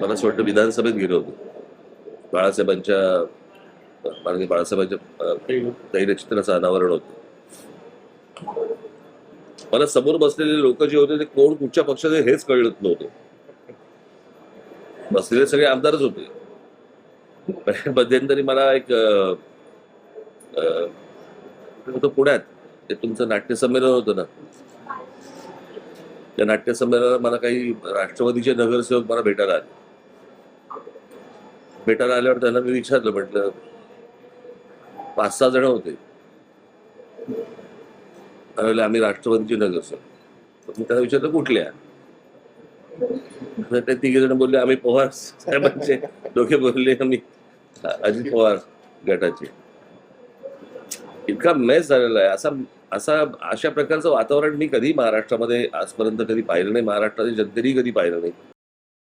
मला असं वाटतं विधानसभेत गेलो होतो बाळासाहेबांच्या माननीय बाळासाहेबांच्या तैलचित्राचं अनावरण होतं. मला समोर बसलेले लोक जे होते ते कोण कुठच्या पक्षाचे हेच कळत नव्हतं. बसलेले सगळे आमदारच होते. मध्यंतरी मला एक होतं पुण्यात, ते तुमचं नाट्य संमेलन होतं ना, त्या नाट्य संमेलनाला मला काही राष्ट्रवादीचे नगरसेवक मला भेटायला आल्यावर त्यांना मी विचारलं, म्हटलं 5-6 जण होते, आम्ही राष्ट्रवादीचे नगरसेवक. मी त्यांना विचारलं कुठल्या, तर ते 3 जण बोलले आम्ही पवार साहेबांचे. दोघे बोलले आम्ही अजित पवार गटाचे. इतका मेस झालेला आहे. अशा प्रकारचं वातावरण मी कधी महाराष्ट्रामध्ये आजपर्यंत कधी पाहिलं नाही, महाराष्ट्रातील जनतेने कधी पाहिलं नाही.